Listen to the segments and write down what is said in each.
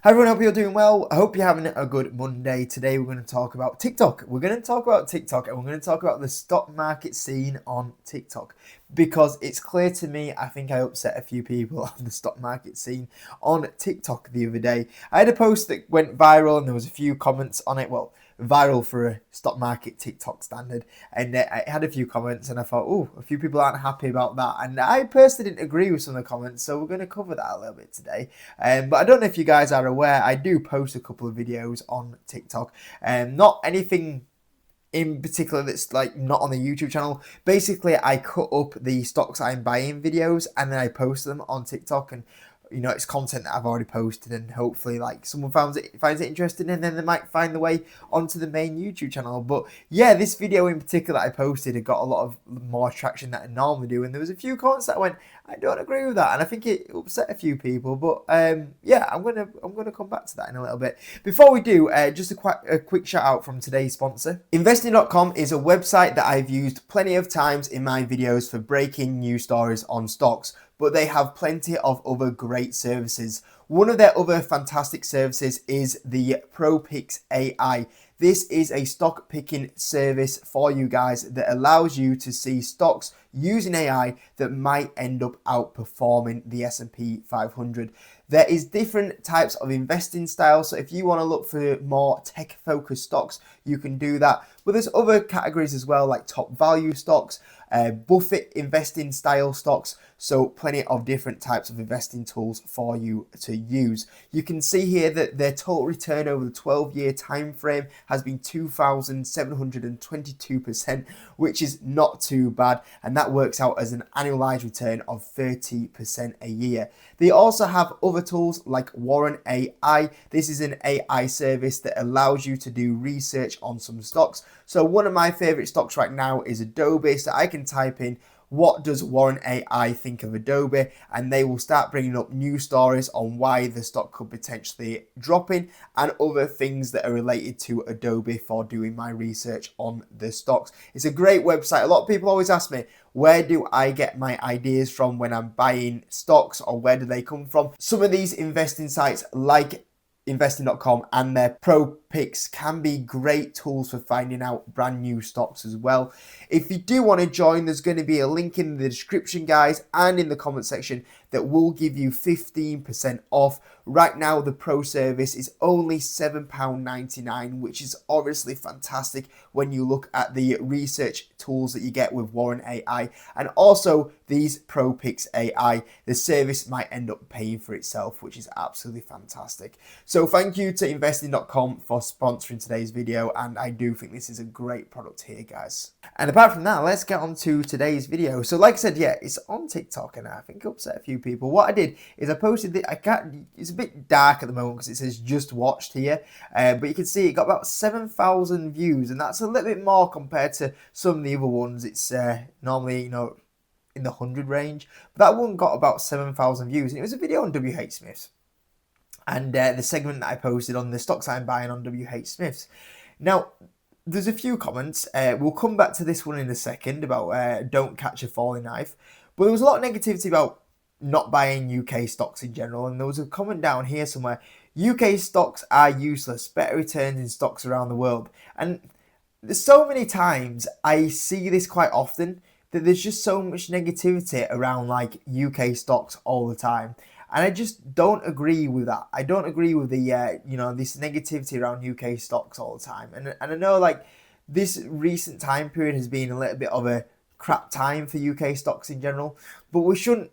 Hi everyone, hope you're doing well. I hope you're having a good Monday. Today we're going to talk about TikTok. We're going to talk about TikTok and we're going to talk about the stock market scene on TikTok because it's clear to me, I think I upset a few people on the stock market scene on TikTok the other day. I had a post that went viral and there was a few comments on it. Well, viral for a stock market TikTok standard, and I had a few comments and I thought, oh, a few people aren't happy about that, and I personally didn't agree with some of the comments, so we're going to cover that a little bit today. But I don't know if you guys are aware, I do post a couple of videos on TikTok, and not anything in particular that's like not on the YouTube channel. Basically, I cut up the stocks I'm buying videos and then I post them on TikTok, and it's content that I've already posted, and hopefully like someone finds it interesting, and then they might find the way onto the main YouTube channel. But yeah, this video in particular that I posted, it got a lot of more traction than I normally do, and there was a few comments that went, I don't agree with that, and I think it upset a few people. But yeah, I'm gonna come back to that in a little bit. Before we do, just a quick shout out from today's sponsor. Investing.com is a website that I've used plenty of times in my videos for breaking news stories on stocks, but they have plenty of other great services. One of their other fantastic services is the ProPicks AI. This is a stock picking service for you guys that allows you to see stocks using AI that might end up outperforming the S&P 500. There is different types of investing styles, so if you want to look for more tech focused stocks, you can do that. But there's other categories as well, like top value stocks, Buffett investing style stocks, so plenty of different types of investing tools for you to use. You can see here that their total return over the 12-year time frame has been 2,722%, which is not too bad, and that works out as an annualized return of 30% a year. They also have other tools like Warren AI. This is an AI service that allows you to do research on some stocks. So one of my favorite stocks right now is Adobe, so I can type in, what does Warren AI think of Adobe? And they will start bringing up news stories on why the stock could potentially drop in and other things that are related to Adobe for doing my research on the stocks. It's a great website. A lot of people always ask me, where do I get my ideas from when I'm buying stocks, or where do they come from? Some of these investing sites like investing.com and their pro picks can be great tools for finding out brand new stocks as well. If you do want to join, there's going to be a link in the description, guys, and in the comment section that will give you 15% off. Right now, the pro service is only £7.99, which is obviously fantastic when you look at the research tools that you get with Warren AI and also these Pro Picks AI. The service might end up paying for itself, which is absolutely fantastic. So thank you to investing.com for sponsoring today's video, and I do think this is a great product here, guys. And apart from that, let's get on to today's video. So like I said, yeah, it's on TikTok, and I think it upset a few people. What I did is I posted it. It's a bit dark at the moment because it says just watched here, but you can see it got about 7,000 views, and that's a little bit more compared to some of the other ones. It's normally, in the 100 range, but that one got about 7,000 views, and it was a video on WH Smiths and the segment that I posted on the stocks I'm buying on WH Smiths. Now, there's a few comments. We'll come back to this one in a second about don't catch a falling knife, but there was a lot of negativity about not buying UK stocks in general, and there was a comment down here somewhere, UK stocks are useless, better returns in stocks around the world. And there's so many times I see this quite often, that there's just so much negativity around like UK stocks all the time. And I just don't agree with that. I don't agree with the, this negativity around UK stocks all the time. And I know like this recent time period has been a little bit of a crap time for UK stocks in general, but we shouldn't,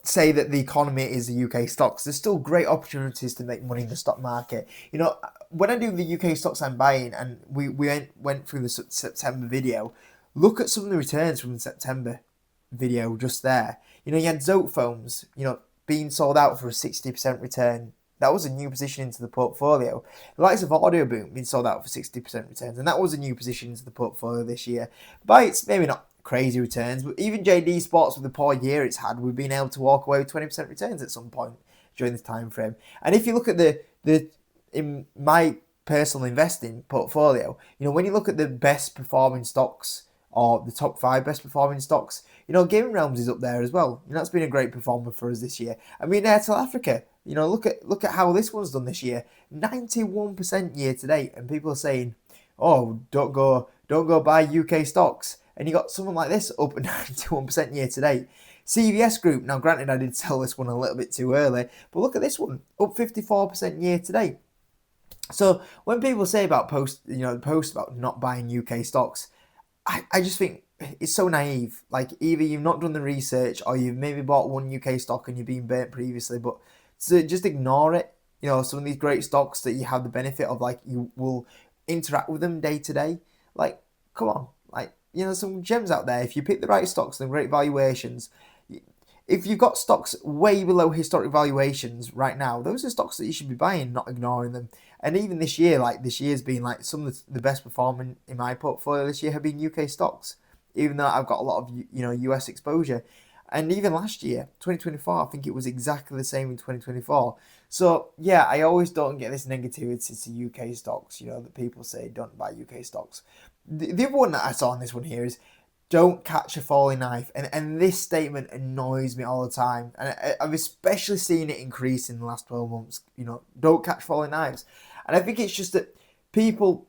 say that the economy is the UK stocks. There's still great opportunities to make money in the stock market. When I do the UK stocks I'm buying, and we went through the September video, look at some of the returns from the September video just there. You had Zotefoams, being sold out for a 60% return. That was a new position into the portfolio. The likes of Audioboom being sold out for 60% returns, and that was a new position into the portfolio this year. But it's maybe not crazy returns, but even JD Sports, with the poor year it's had, we've been able to walk away with 20% returns at some point during this time frame. And if you look at in my personal investing portfolio, when you look at the best performing stocks or the top 5 best performing stocks. Gaming Realms is up there as well. That's been a great performer for us this year. Airtel Africa. Look at how this one's done this year. 91% year to date, and people are saying, "Oh, don't go buy UK stocks." And you got someone like this up at 91% year to date. CVS Group. Now, granted, I did sell this one a little bit too early, but look at this one, up 54% year to date. So when people say about post about not buying UK stocks, I just think it's so naive. Like, either you've not done the research or you've maybe bought one UK stock and you've been burnt previously, but to just ignore it. Some of these great stocks that you have the benefit of, like, you will interact with them day to day. Like, come on. Like, some gems out there. If you pick the right stocks and great valuations, if you've got stocks way below historic valuations right now, those are stocks that you should be buying, not ignoring them. And even this year, this year's been like some of the best performing in my portfolio this year have been UK stocks, even though I've got a lot of US exposure. And even last year, 2024, I think it was exactly the same in 2024. So yeah, I always don't get this negativity to UK stocks, that people say don't buy UK stocks. The other one that I saw on this one here is, don't catch a falling knife. And this statement annoys me all the time. And I've especially seen it increase in the last 12 months. Don't catch falling knives. And I think it's just that people,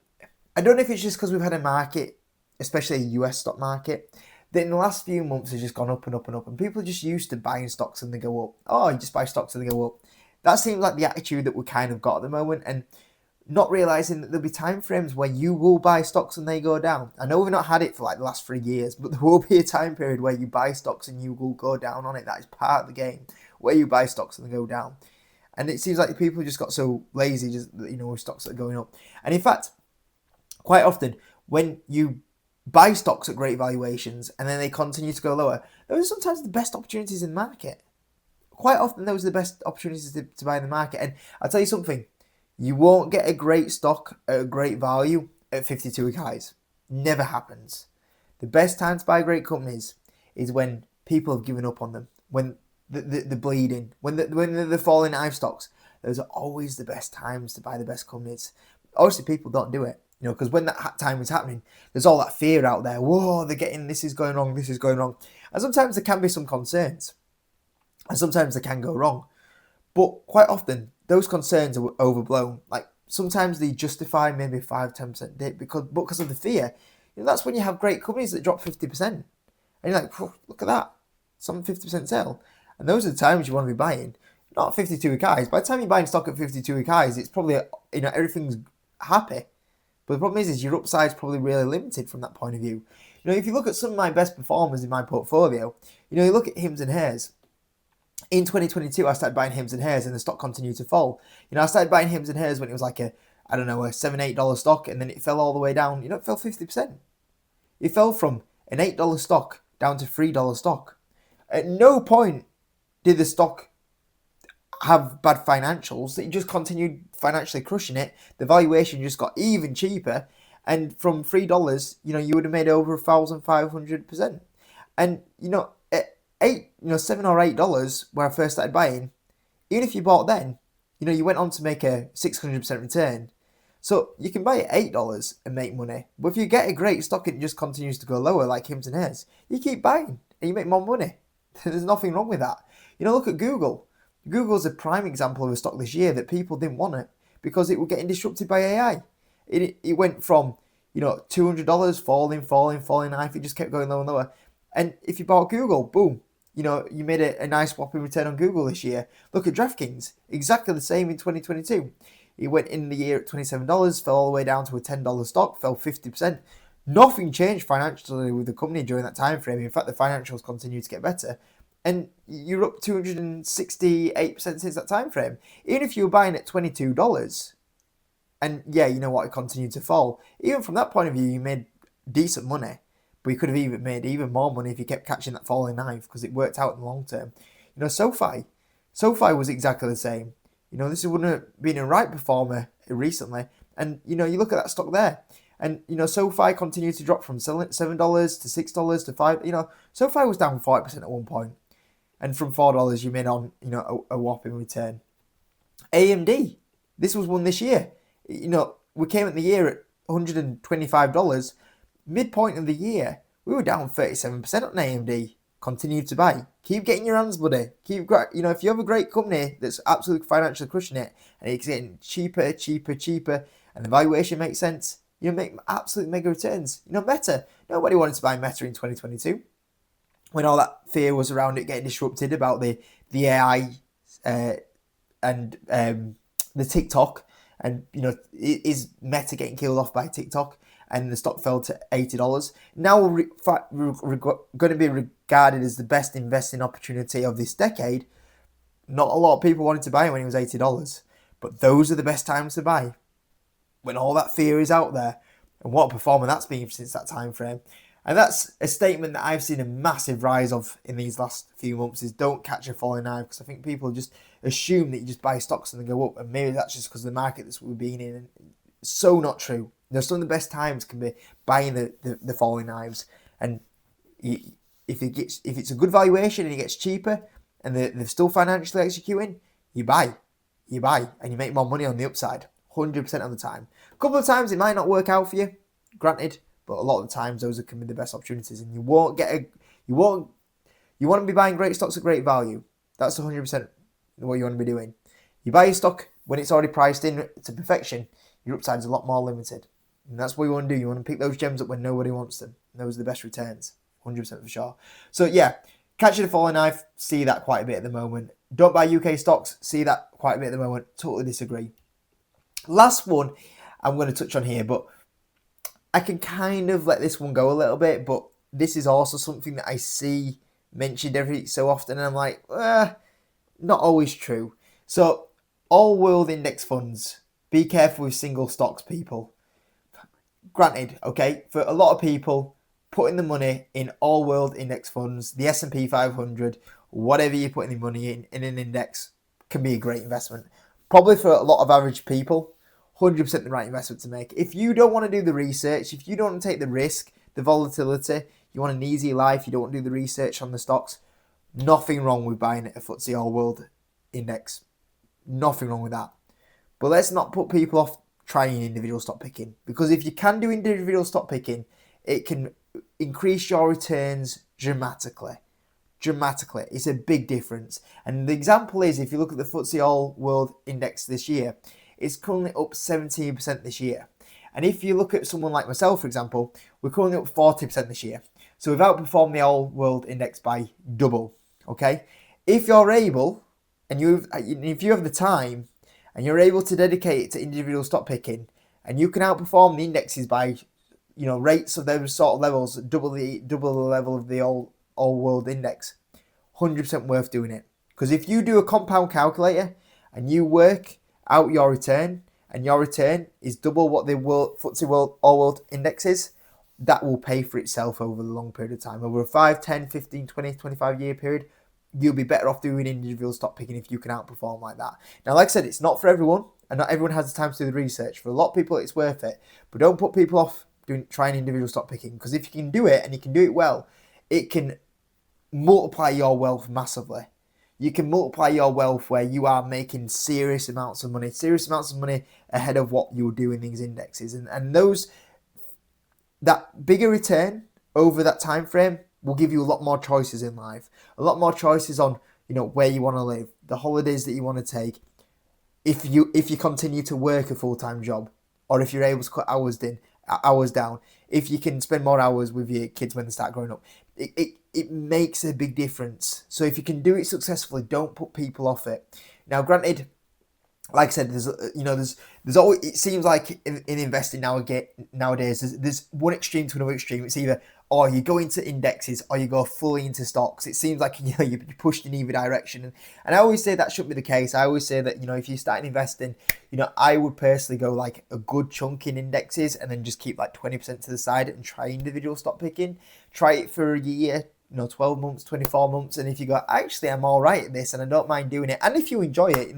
I don't know if it's just because we've had a market, especially a US stock market, that in the last few months has just gone up and up and up. And people are just used to buying stocks and they go up. Oh, you just buy stocks and they go up. That seems like the attitude that we kind of got at the moment. And not realising that there'll be time frames where you will buy stocks and they go down. I know we've not had it for like the last 3 years, but there will be a time period where you buy stocks and you will go down on it. That is part of the game, where you buy stocks and they go down. And it seems like people just got so lazy, with stocks that are going up. And in fact, quite often when you buy stocks at great valuations and then they continue to go lower, those are sometimes the best opportunities in the market. Quite often those are the best opportunities to buy in the market. And I'll tell you something, you won't get a great stock at a great value at 52-week highs. Never happens. The best time to buy great companies is when people have given up on them, when the bleeding, when they're falling knife stocks. Those are always the best times to buy the best companies. Obviously, people don't do it, because when that time is happening, there's all that fear out there. Whoa, this is going wrong, this is going wrong. And sometimes there can be some concerns, and sometimes they can go wrong. But quite often, those concerns are overblown. Like, sometimes they justify maybe 5-10% dip because of the fear. That's when you have great companies that drop 50%. And you're like, look at that. Some 50% sale. And those are the times you want to be buying. Not 52-week highs. By the time you're buying stock at 52-week highs, it's probably, everything's happy. But the problem is your upside's probably really limited from that point of view. If you look at some of my best performers in my portfolio, you look at Hims and Hers. In 2022, I started buying Hims and Hers and the stock continued to fall. I started buying Hims and Hers when it was like a $7-8 stock, and then it fell all the way down. It fell 50%. It fell from an $8 stock down to $3 stock. At no point did the stock have bad financials. It just continued financially crushing it. The valuation just got even cheaper. And from $3, you would have made over 1,500%. And, at $7 or $8 where I first started buying, even if you bought then, you went on to make a 600% return. So you can buy at $8 and make money. But if you get a great stock and it just continues to go lower, like Hims and Hers, you keep buying and you make more money. There's nothing wrong with that. Look at Google. Google's a prime example of a stock this year that people didn't want it because it was getting disrupted by AI. It went from, $200 falling knife. It just kept going lower and lower. And if you bought Google, boom, you made a nice whopping return on Google this year. Look at DraftKings, exactly the same in 2022. It went in the year at $27, fell all the way down to a $10 stock, fell 50%. Nothing changed financially with the company during that time frame. In fact, the financials continue to get better. And you're up 268% since that time frame. Even if you were buying at $22, and yeah, you know what, it continued to fall. Even from that point of view, you made decent money. But you could have even made even more money if you kept catching that falling knife because it worked out in the long term. SoFi was exactly the same. This wouldn't have been a right performer recently. And, you look at that stock there. And, SoFi continued to drop from $7 to $6 to $5. SoFi was down 40% at one point. And from $4, you made on, a whopping return. AMD, this was one this year. We came at the year at $125. Midpoint of the year, We were down 37% on AMD. Continue to buy. Keep getting your hands, buddy. If you have a great company that's absolutely financially crushing it, and it's getting cheaper, and the valuation makes sense, you make absolute mega returns. Meta. Nobody wanted to buy Meta in 2022 when all that fear was around it getting disrupted about the AI and the TikTok, and is Meta getting killed off by TikTok? And the stock fell to $80. Now we're going to be regarded as the best investing opportunity of this decade. Not a lot of people wanted to buy it when it was $80, but those are the best times to buy, when all that fear is out there. And what a performer that's been since that time frame. And that's a statement that I've seen a massive rise of in these last few months, is don't catch a falling knife, because I think people just assume that you just buy stocks and they go up, and maybe that's just because of the market that we've been in. And it's so not true. Some of the best times can be buying the falling knives, and if it's a good valuation and it gets cheaper and they're still financially executing, you buy, and you make more money on the upside 100% of the time. A couple of times it might not work out for you, granted, but a lot of the times those can be the best opportunities, and you want to be buying great stocks at great value. That's 100% what you want to be doing. You buy your stock when it's already priced in to perfection, your upside is a lot more limited. And that's what you want to do. You want to pick those gems up when nobody wants them. And those are the best returns, 100% for sure. So yeah, catching a falling knife, see that quite a bit at the moment. Don't buy UK stocks, see that quite a bit at the moment. Totally disagree. Last one I'm going to touch on here, but I can kind of let this one go a little bit, but this is also something that I see mentioned every so often, and I'm like, not always true. So, all world index funds, be careful with single stocks, people. Granted, okay, for a lot of people, putting the money in all world index funds, the S&P 500, whatever you're putting the money in an index, can be a great investment. Probably for a lot of average people, 100% the right investment to make. If you don't want to do the research, if you don't want to take the risk, the volatility, you want an easy life, you don't want to do the research on the stocks, nothing wrong with buying a FTSE All World Index. Nothing wrong with that. But let's not put people off trying individual stock picking, because if you can do individual stock picking, it can increase your returns dramatically. It's a big difference. And the example is, if you look at the FTSE All World Index this year, it's currently up 17% this year. And if you look at someone like myself, for example, we're currently up 40% this year. So we've outperformed the All World Index by double. Okay? If you're able, and if you have the time, and you're able to dedicate it to individual stock picking, and you can outperform the indexes by, rates of those sort of levels, double the level of the all world index, 100% worth doing it. Because if you do a compound calculator and you work out your return, and your return is double what the FTSE World All World Index is, that will pay for itself over a long period of time. Over a 5, 10, 15, 20, 25 year period, you'll be better off doing individual stock picking if you can outperform like that. Now, like I said, it's not for everyone, and not everyone has the time to do the research. For a lot of people, it's worth it. But don't put people off trying individual stock picking, because if you can do it, and you can do it well, it can multiply your wealth massively. You can multiply your wealth where you are making serious amounts of money ahead of what you'll do in these indexes. And that bigger return over that time frame will give you a lot more choices in life, a lot more choices on where you want to live, the holidays that you want to take, if you continue to work a full-time job, or if you're able to cut hours down, if you can spend more hours with your kids when they start growing up. It makes a big difference. So if you can do it successfully, don't put people off it. Now, granted, like I said, there's always, it seems like in investing nowadays, there's one extreme to another extreme. It's either, you go into indexes or you go fully into stocks. It seems like you're pushed in either direction. And I always say that shouldn't be the case. I always say that, if you start investing, I would personally go like a good chunk in indexes, and then just keep like 20% to the side and try individual stock picking. Try it for a year, 12 months, 24 months. And if you go, actually, I'm all right at this and I don't mind doing it. And if you enjoy it,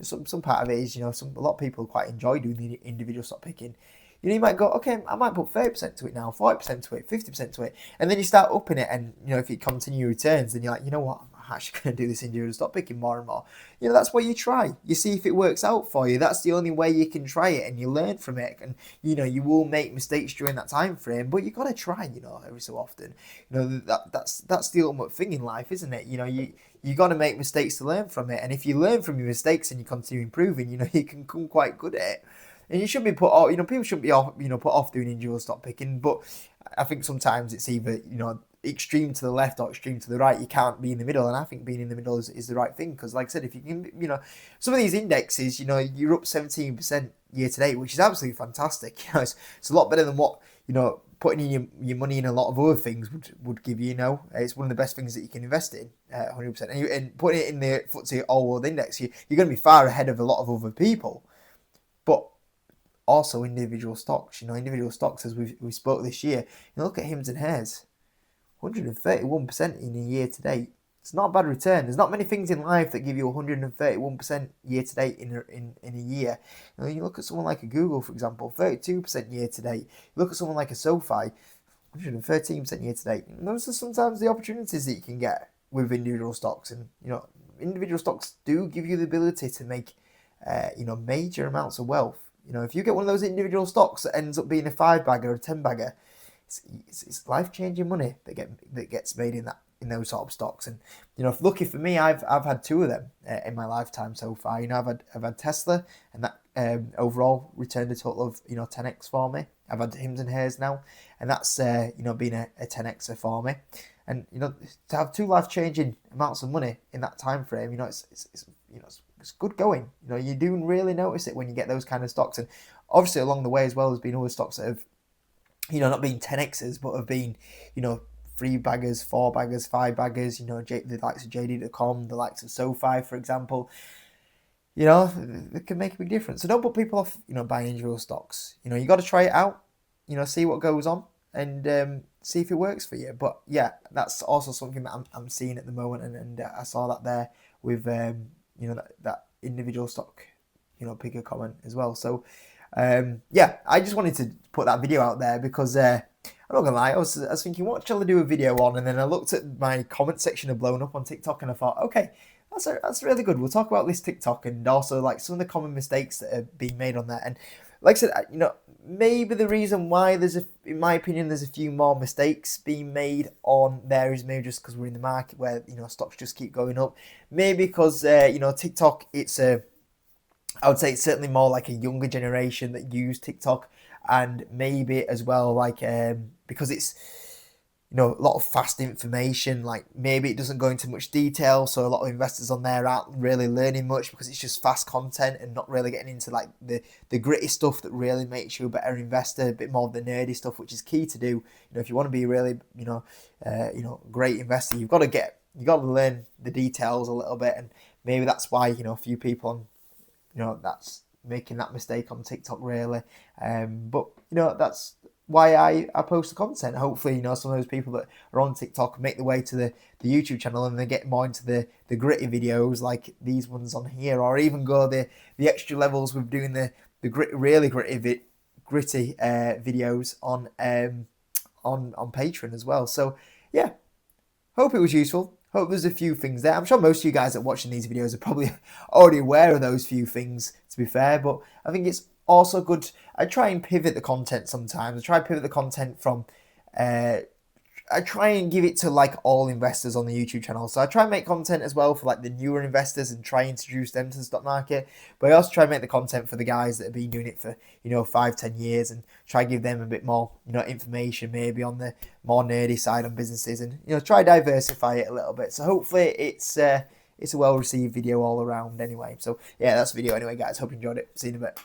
some part of it is, a lot of people quite enjoy doing the individual stock picking. You might go, okay, I might put 30% to it now, 40% to it, 50% to it. And then you start upping it, and, if you continue returns, then you're like, you know what, actually going to do this individual stock picking more and more. You know, that's what you try. You see if it works out for you. That's the only way you can try it, and you learn from it. And you know, you will make mistakes during that time frame, but you got to try. You know, every so often. You know, that's the ultimate thing in life, isn't it? You know, you got to make mistakes to learn from it. And if you learn from your mistakes and you continue improving, you know, you can become quite good at it. And you shouldn't be put off. You know, people shouldn't be off. You know, put off doing individual stock picking. But I think sometimes it's either, you know, extreme to the left or extreme to the right. You can't be in the middle, and I think being in the middle is the right thing, because like I said, if you can, you know, some of these indexes, you know, you're up 17% year to date, which is absolutely fantastic. You know, it's a lot better than what, you know, putting in your money in a lot of other things would give you. You know, it's one of the best things that you can invest in, 100%. And putting it in the FTSE All World Index, you're going to be far ahead of a lot of other people. But also individual stocks, you know, individual stocks, as we spoke this year, you know, look at Hims and Hers. 131% in a year to date. It's not a bad return. There's not many things in life that give you 131% year to date in a year. You know, you look at someone like a Google, for example, 32% year to date. You look at someone like a SoFi, 113% year to date. And those are sometimes the opportunities that you can get with individual stocks. And you know, individual stocks do give you the ability to make you know, major amounts of wealth. You know, if you get one of those individual stocks that ends up being a 5-bagger or a 10-bagger, it's life-changing money that gets made in those sort of stocks. And you know, lucky for me, I've had 2 of them in my lifetime so far. You know, I've had Tesla, and that overall returned a total of, you know, 10x for me. I've had Hims and Hers now, and that's you know, been a 10xer for me. And you know, to have 2 life-changing amounts of money in that time frame, you know, it's you know, it's good going. You know, you do really notice it when you get those kind of stocks. And obviously along the way as well, there's been other stocks that have, you know, not being 10x's, but have been, you know, 3-baggers, 4-baggers, 5-baggers, you know, the likes of JD.com, the likes of SoFi, for example. You know, it can make a big difference. So don't put people off, you know, buying individual stocks. You know, you got to try it out, you know, see what goes on, and see if it works for you. But yeah, that's also something that I'm seeing at the moment, and I saw that there with, you know, that individual stock, you know, picker comment as well. So yeah, I just wanted to put that video out there because I'm not gonna lie, I was thinking, what shall I do a video on? And then I looked at my comment section had blown up on TikTok, and I thought, okay, that's really good. We'll talk about this TikTok and also like some of the common mistakes that are being made on there. And like I said, you know, maybe the reason why in my opinion, there's a few more mistakes being made on there is maybe just because we're in the market where, you know, stocks just keep going up. Maybe because you know, TikTok, I would say it's certainly more like a younger generation that use TikTok, and maybe as well like because it's, you know, a lot of fast information, like maybe it doesn't go into much detail, so a lot of investors on there aren't really learning much because it's just fast content and not really getting into like the gritty stuff that really makes you a better investor, a bit more of the nerdy stuff, which is key to do. You know, if you want to be really, you know, great investor, you got to learn the details a little bit. And maybe that's why, you know, a few people on, you know, that's making that mistake on TikTok really. But you know, that's why I post the content. Hopefully, you know, some of those people that are on TikTok make the way to the YouTube channel, and they get more into the gritty videos like these ones on here, or even go the extra levels with doing the really gritty videos on Patreon as well. So yeah, hope it was useful. Hope there's a few things there. I'm sure most of you guys that are watching these videos are probably already aware of those few things, to be fair, but I think it's also good. I try and pivot the content sometimes. I try and pivot the content from, I try and give it to like all investors on the YouTube channel. So I try and make content as well for like the newer investors and try and introduce them to the stock market. But I also try and make the content for the guys that have been doing it for, you know, 5-10 years, and try and give them a bit more, you know, information maybe on the more nerdy side on businesses, and, you know, try diversify it a little bit. So hopefully it's a well-received video all around anyway. So yeah, that's the video anyway, guys. Hope you enjoyed it. See you in a bit.